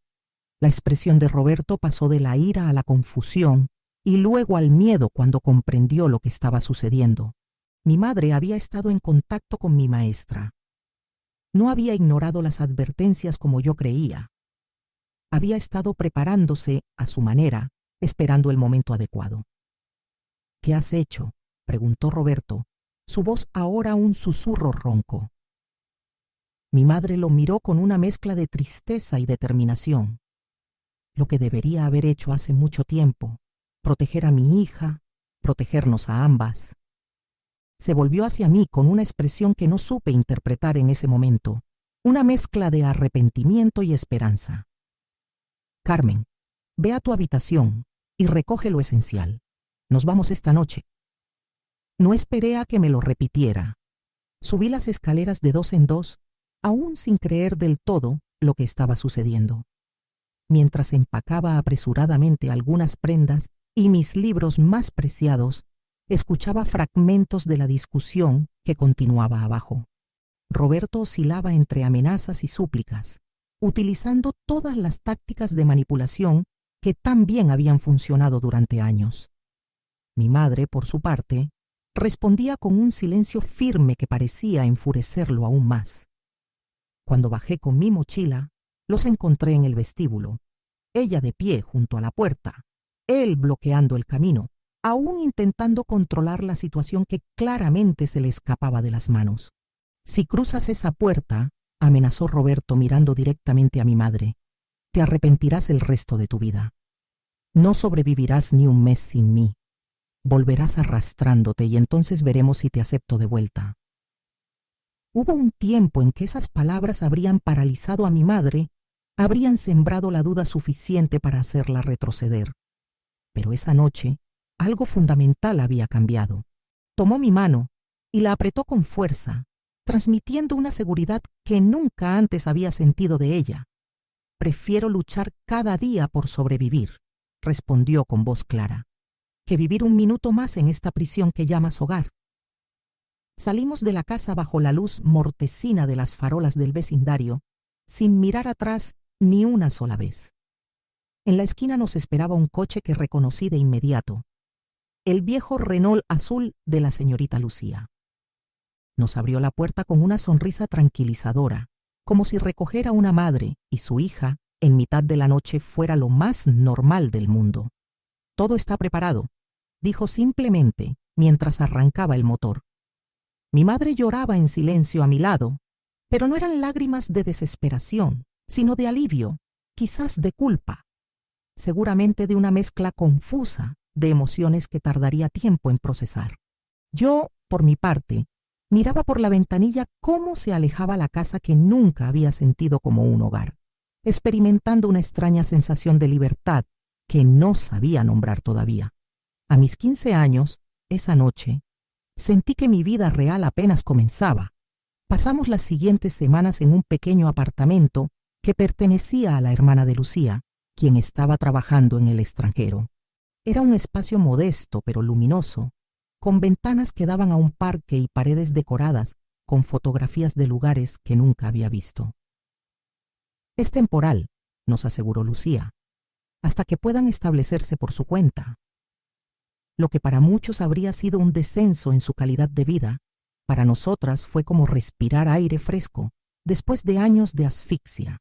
La expresión de Roberto pasó de la ira a la confusión y luego al miedo cuando comprendió lo que estaba sucediendo. Mi madre había estado en contacto con mi maestra. No había ignorado las advertencias como yo creía. Había estado preparándose a su manera, esperando el momento adecuado. ¿Qué has hecho?, preguntó Roberto, su voz ahora un susurro ronco. Mi madre lo miró con una mezcla de tristeza y determinación. Lo que debería haber hecho hace mucho tiempo: proteger a mi hija, protegernos a ambas. Se volvió hacia mí con una expresión que no supe interpretar en ese momento, una mezcla de arrepentimiento y esperanza. Carmen, ve a tu habitación y recoge lo esencial. Nos vamos esta noche. No esperé a que me lo repitiera. Subí las escaleras de 2 en 2, aún sin creer del todo lo que estaba sucediendo. Mientras empacaba apresuradamente algunas prendas y mis libros más preciados, escuchaba fragmentos de la discusión que continuaba abajo. Roberto oscilaba entre amenazas y súplicas, utilizando todas las tácticas de manipulación que tan bien habían funcionado durante años. Mi madre, por su parte, respondía con un silencio firme que parecía enfurecerlo aún más. Cuando bajé con mi mochila, los encontré en el vestíbulo, ella de pie junto a la puerta, él bloqueando el camino, aún intentando controlar la situación que claramente se le escapaba de las manos. Si cruzas esa puerta, amenazó Roberto mirando directamente a mi madre, te arrepentirás el resto de tu vida. No sobrevivirás ni un mes sin mí. Volverás arrastrándote y entonces veremos si te acepto de vuelta. Hubo un tiempo en que esas palabras habrían paralizado a mi madre, habrían sembrado la duda suficiente para hacerla retroceder. Pero esa noche, algo fundamental había cambiado. Tomó mi mano y la apretó con fuerza, transmitiendo una seguridad que nunca antes había sentido de ella. Prefiero luchar cada día por sobrevivir, respondió con voz clara, que vivir un minuto más en esta prisión que llamas hogar. Salimos de la casa bajo la luz mortecina de las farolas del vecindario, sin mirar atrás ni una sola vez. En la esquina nos esperaba un coche que reconocí de inmediato, el viejo Renault azul de la señorita Lucía. Nos abrió la puerta con una sonrisa tranquilizadora, como si recoger a una madre y su hija en mitad de la noche fuera lo más normal del mundo. «Todo está preparado», dijo simplemente mientras arrancaba el motor. Mi madre lloraba en silencio a mi lado, pero no eran lágrimas de desesperación, sino de alivio, quizás de culpa, seguramente de una mezcla confusa de emociones que tardaría tiempo en procesar. Yo, por mi parte, miraba por la ventanilla cómo se alejaba la casa que nunca había sentido como un hogar, experimentando una extraña sensación de libertad que no sabía nombrar todavía. A mis 15 años, esa noche, sentí que mi vida real apenas comenzaba. Pasamos las siguientes semanas en un pequeño apartamento que pertenecía a la hermana de Lucía, quien estaba trabajando en el extranjero. Era un espacio modesto pero luminoso, con ventanas que daban a un parque y paredes decoradas con fotografías de lugares que nunca había visto. «Es temporal», nos aseguró Lucía, «hasta que puedan establecerse por su cuenta». Lo que para muchos habría sido un descenso en su calidad de vida, para nosotras fue como respirar aire fresco después de años de asfixia.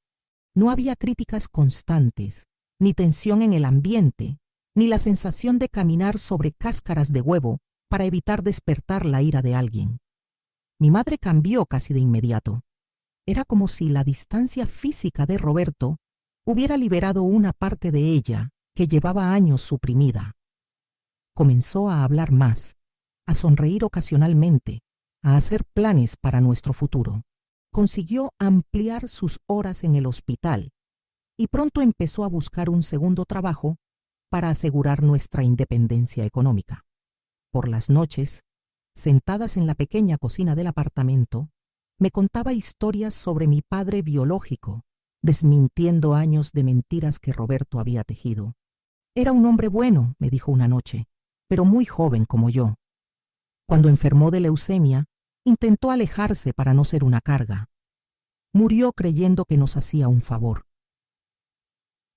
No había críticas constantes, ni tensión en el ambiente, ni la sensación de caminar sobre cáscaras de huevo para evitar despertar la ira de alguien. Mi madre cambió casi de inmediato. Era como si la distancia física de Roberto hubiera liberado una parte de ella que llevaba años suprimida. Comenzó a hablar más, a sonreír ocasionalmente, a hacer planes para nuestro futuro. Consiguió ampliar sus horas en el hospital y pronto empezó a buscar un segundo trabajo para asegurar nuestra independencia económica. Por las noches, sentadas en la pequeña cocina del apartamento, me contaba historias sobre mi padre biológico, desmintiendo años de mentiras que Roberto había tejido. «Era un hombre bueno», me dijo una noche, «pero muy joven como yo. Cuando enfermó de leucemia, intentó alejarse para no ser una carga. Murió creyendo que nos hacía un favor».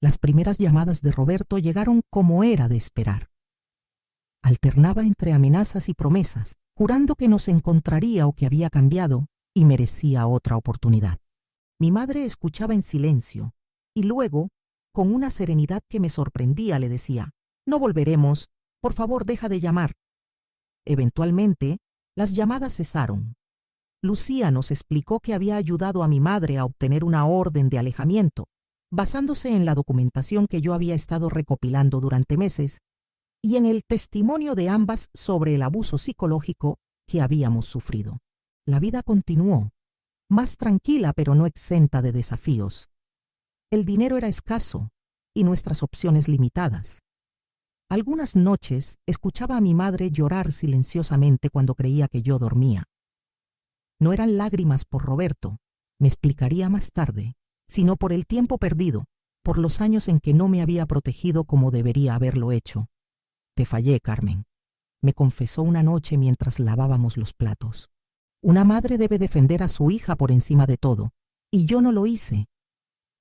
Las primeras llamadas de Roberto llegaron como era de esperar. Alternaba entre amenazas y promesas, jurando que nos encontraría o que había cambiado y merecía otra oportunidad. Mi madre escuchaba en silencio y luego, con una serenidad que me sorprendía, le decía: «No volveremos, por favor, deja de llamar». Eventualmente, las llamadas cesaron. Lucía nos explicó que había ayudado a mi madre a obtener una orden de alejamiento, basándose en la documentación que yo había estado recopilando durante meses y en el testimonio de ambas sobre el abuso psicológico que habíamos sufrido. La vida continuó, más tranquila pero no exenta de desafíos. El dinero era escaso y nuestras opciones limitadas. Algunas noches escuchaba a mi madre llorar silenciosamente cuando creía que yo dormía. No eran lágrimas por Roberto, me explicaría más tarde, sino por el tiempo perdido, por los años en que no me había protegido como debería haberlo hecho. «Te fallé, Carmen», me confesó una noche mientras lavábamos los platos. «Una madre debe defender a su hija por encima de todo, y yo no lo hice.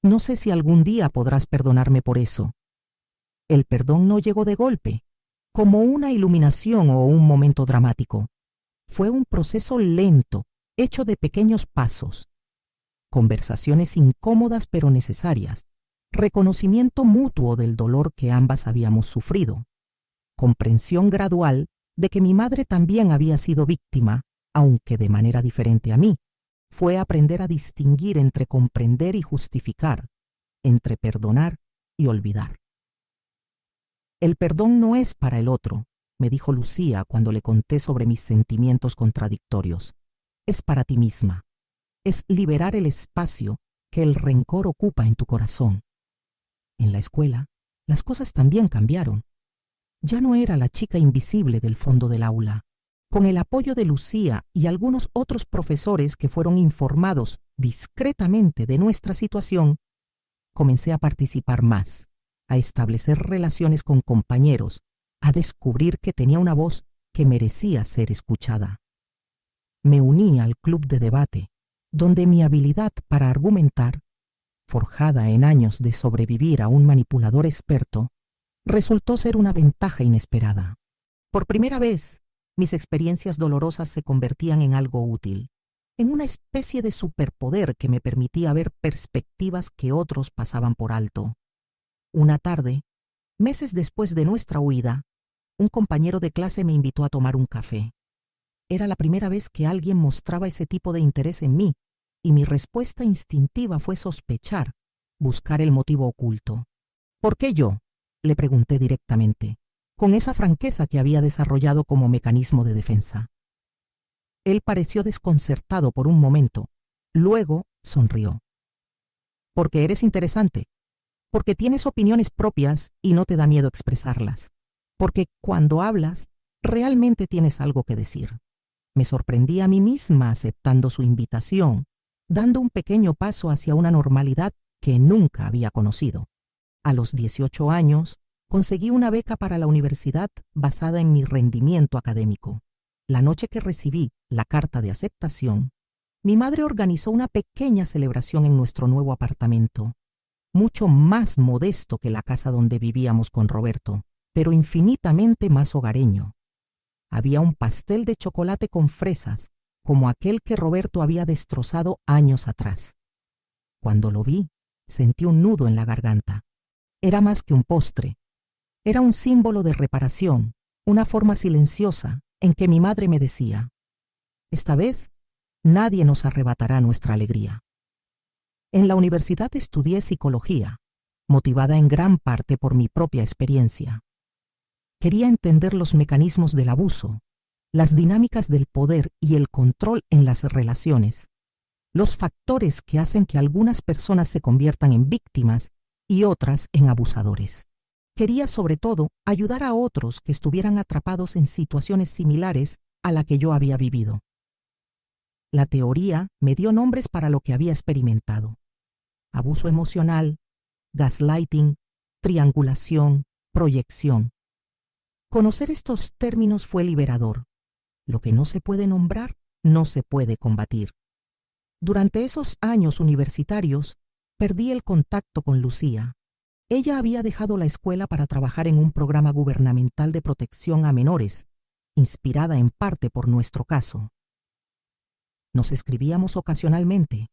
No sé si algún día podrás perdonarme por eso». El perdón no llegó de golpe, como una iluminación o un momento dramático. Fue un proceso lento, hecho de pequeños pasos. Conversaciones incómodas pero necesarias, reconocimiento mutuo del dolor que ambas habíamos sufrido, comprensión gradual de que mi madre también había sido víctima, aunque de manera diferente a mí. Fue aprender a distinguir entre comprender y justificar, entre perdonar y olvidar. «El perdón no es para el otro», me dijo Lucía cuando le conté sobre mis sentimientos contradictorios. «Es para ti misma. Es liberar el espacio que el rencor ocupa en tu corazón». En la escuela, las cosas también cambiaron. Ya no era la chica invisible del fondo del aula. Con el apoyo de Lucía y algunos otros profesores que fueron informados discretamente de nuestra situación, comencé a participar más, a establecer relaciones con compañeros, a descubrir que tenía una voz que merecía ser escuchada. Me uní al club de debate, donde mi habilidad para argumentar, forjada en años de sobrevivir a un manipulador experto, resultó ser una ventaja inesperada. Por primera vez, mis experiencias dolorosas se convertían en algo útil. en una especie de superpoder que me permitía ver perspectivas que otros pasaban por alto. Una tarde, meses después de nuestra huida, un compañero de clase me invitó a tomar un café. Era la primera vez que alguien mostraba ese tipo de interés en mí, y mi respuesta instintiva fue sospechar, buscar el motivo oculto. ¿Por qué yo?, le pregunté directamente, con esa franqueza que había desarrollado como mecanismo de defensa. Él pareció desconcertado por un momento, luego sonrió. Porque eres interesante, porque tienes opiniones propias y no te da miedo expresarlas, porque cuando hablas, realmente tienes algo que decir. Me sorprendí a mí misma aceptando su invitación, dando un pequeño paso hacia una normalidad que nunca había conocido. A los 18 años, conseguí una beca para la universidad basada en mi rendimiento académico. La noche que recibí la carta de aceptación, mi madre organizó una pequeña celebración en nuestro nuevo apartamento, mucho más modesto que la casa donde vivíamos con Roberto, pero infinitamente más hogareño. Había un pastel de chocolate con fresas, como aquel que Roberto había destrozado años atrás. Cuando lo vi, sentí un nudo en la garganta. Era más que un postre. Era un símbolo de reparación, una forma silenciosa en que mi madre me decía: esta vez, nadie nos arrebatará nuestra alegría. En la universidad estudié psicología, motivada en gran parte por mi propia experiencia. Quería entender los mecanismos del abuso, las dinámicas del poder y el control en las relaciones, los factores que hacen que algunas personas se conviertan en víctimas y otras en abusadores. Quería, sobre todo, ayudar a otros que estuvieran atrapados en situaciones similares a la que yo había vivido. La teoría me dio nombres para lo que había experimentado: abuso emocional, gaslighting, triangulación, proyección. Conocer estos términos fue liberador. Lo que no se puede nombrar, no se puede combatir. Durante esos años universitarios, perdí el contacto con Lucía. Ella había dejado la escuela para trabajar en un programa gubernamental de protección a menores, inspirada en parte por nuestro caso. Nos escribíamos ocasionalmente,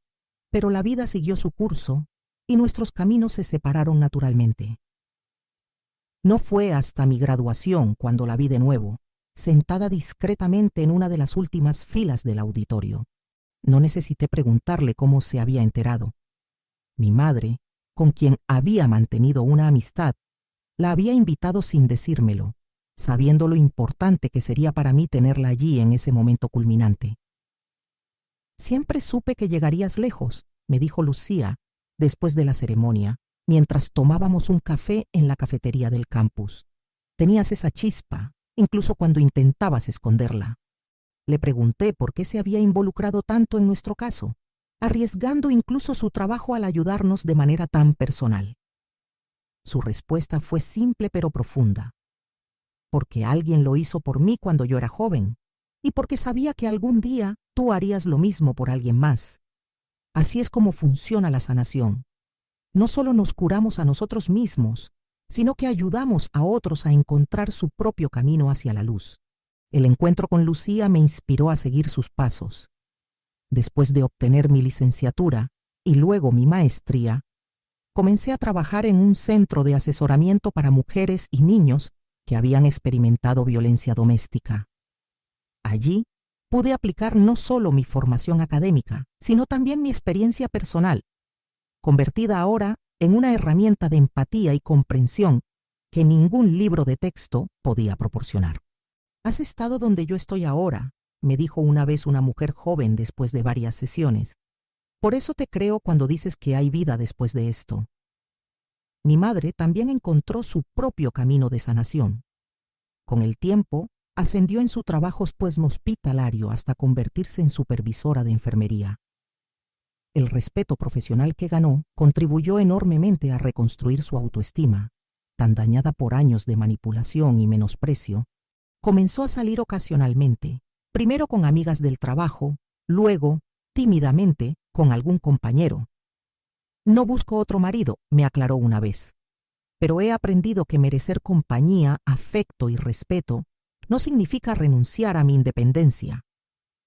pero la vida siguió su curso y nuestros caminos se separaron naturalmente. No fue hasta mi graduación cuando la vi de nuevo, sentada discretamente en una de las últimas filas del auditorio. No necesité preguntarle cómo se había enterado. Mi madre, con quien había mantenido una amistad, la había invitado sin decírmelo, sabiendo lo importante que sería para mí tenerla allí en ese momento culminante. Siempre supe que llegarías lejos, me dijo Lucía, después de la ceremonia, mientras tomábamos un café en la cafetería del campus. Tenías esa chispa, incluso cuando intentabas esconderla. Le pregunté por qué se había involucrado tanto en nuestro caso, arriesgando incluso su trabajo al ayudarnos de manera tan personal. Su respuesta fue simple pero profunda. Porque alguien lo hizo por mí cuando yo era joven, y porque sabía que algún día tú harías lo mismo por alguien más. Así es como funciona la sanación. No solo nos curamos a nosotros mismos, sino que ayudamos a otros a encontrar su propio camino hacia la luz. El encuentro con Lucía me inspiró a seguir sus pasos. Después de obtener mi licenciatura y luego mi maestría, comencé a trabajar en un centro de asesoramiento para mujeres y niños que habían experimentado violencia doméstica. Allí pude aplicar no solo mi formación académica, sino también mi experiencia personal, convertida ahora en una herramienta de empatía y comprensión que ningún libro de texto podía proporcionar. «Has estado donde yo estoy ahora», me dijo una vez una mujer joven después de varias sesiones. «Por eso te creo cuando dices que hay vida después de esto». Mi madre también encontró su propio camino de sanación. Con el tiempo, ascendió en su trabajo hospitalario hasta convertirse en supervisora de enfermería. El respeto profesional que ganó contribuyó enormemente a reconstruir su autoestima, tan dañada por años de manipulación y menosprecio. Comenzó a salir ocasionalmente, primero con amigas del trabajo, luego, tímidamente, con algún compañero. «No busco otro marido», me aclaró una vez, «pero he aprendido que merecer compañía, afecto y respeto no significa renunciar a mi independencia.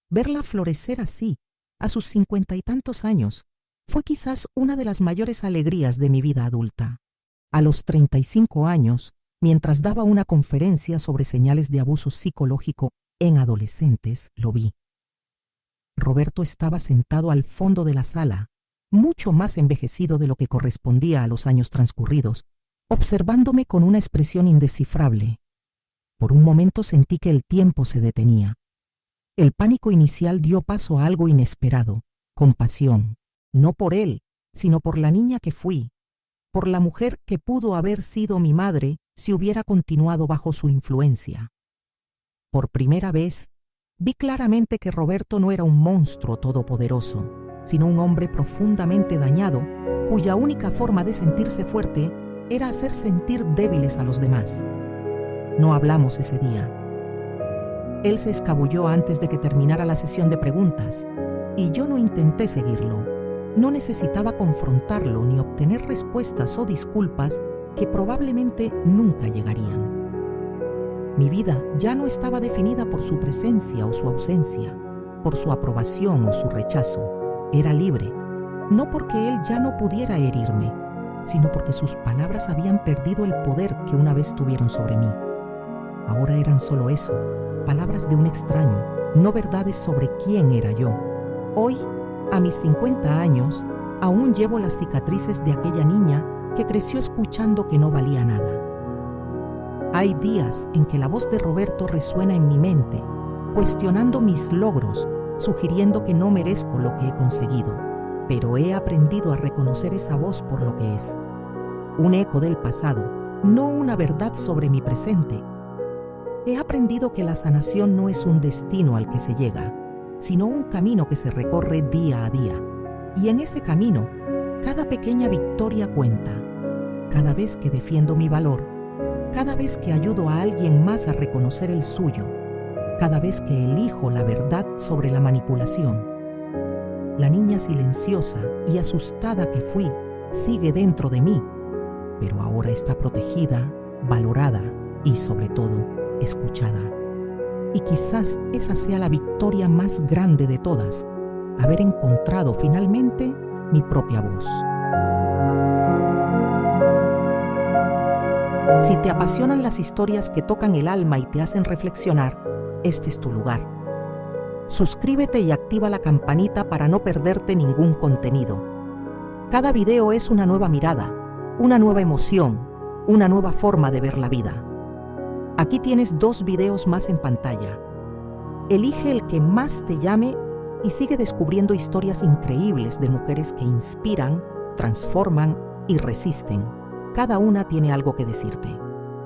Verla florecer así, a sus 50 y tantos años, fue quizás una de las mayores alegrías de mi vida adulta. A los 35 años, mientras daba una conferencia sobre señales de abuso psicológico en adolescentes, lo vi. Roberto estaba sentado al fondo de la sala, mucho más envejecido de lo que correspondía a los años transcurridos, observándome con una expresión indescifrable. Por un momento sentí que el tiempo se detenía. El pánico inicial dio paso a algo inesperado, compasión, no por él, sino por la niña que fui, por la mujer que pudo haber sido mi madre si hubiera continuado bajo su influencia. Por primera vez, vi claramente que Roberto no era un monstruo todopoderoso, sino un hombre profundamente dañado, cuya única forma de sentirse fuerte era hacer sentir débiles a los demás. No hablamos ese día. Él se escabulló antes de que terminara la sesión de preguntas, y yo no intenté seguirlo. No necesitaba confrontarlo ni obtener respuestas o disculpas que probablemente nunca llegarían. Mi vida ya no estaba definida por su presencia o su ausencia, por su aprobación o su rechazo. Era libre, no porque él ya no pudiera herirme, sino porque sus palabras habían perdido el poder que una vez tuvieron sobre mí. Ahora eran solo eso, palabras de un extraño, no verdades sobre quién era yo. Hoy, a mis 50 años, aún llevo las cicatrices de aquella niña que creció escuchando que no valía nada. Hay días en que la voz de Roberto resuena en mi mente, cuestionando mis logros, sugiriendo que no merezco lo que he conseguido, pero he aprendido a reconocer esa voz por lo que es. Un eco del pasado, no una verdad sobre mi presente. He aprendido que la sanación no es un destino al que se llega, sino un camino que se recorre día a día. Y en ese camino, cada pequeña victoria cuenta. Cada vez que defiendo mi valor, cada vez que ayudo a alguien más a reconocer el suyo, cada vez que elijo la verdad sobre la manipulación. La niña silenciosa y asustada que fui sigue dentro de mí, pero ahora está protegida, valorada y, sobre todo, escuchada. Y quizás esa sea la victoria más grande de todas, haber encontrado finalmente mi propia voz. Si te apasionan las historias que tocan el alma y te hacen reflexionar, este es tu lugar. Suscríbete y activa la campanita para no perderte ningún contenido. Cada video es una nueva mirada, una nueva emoción, una nueva forma de ver la vida. Aquí tienes 2 videos más en pantalla. Elige el que más te llame y sigue descubriendo historias increíbles de mujeres que inspiran, transforman y resisten. Cada una tiene algo que decirte.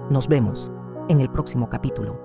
Nos vemos en el próximo capítulo.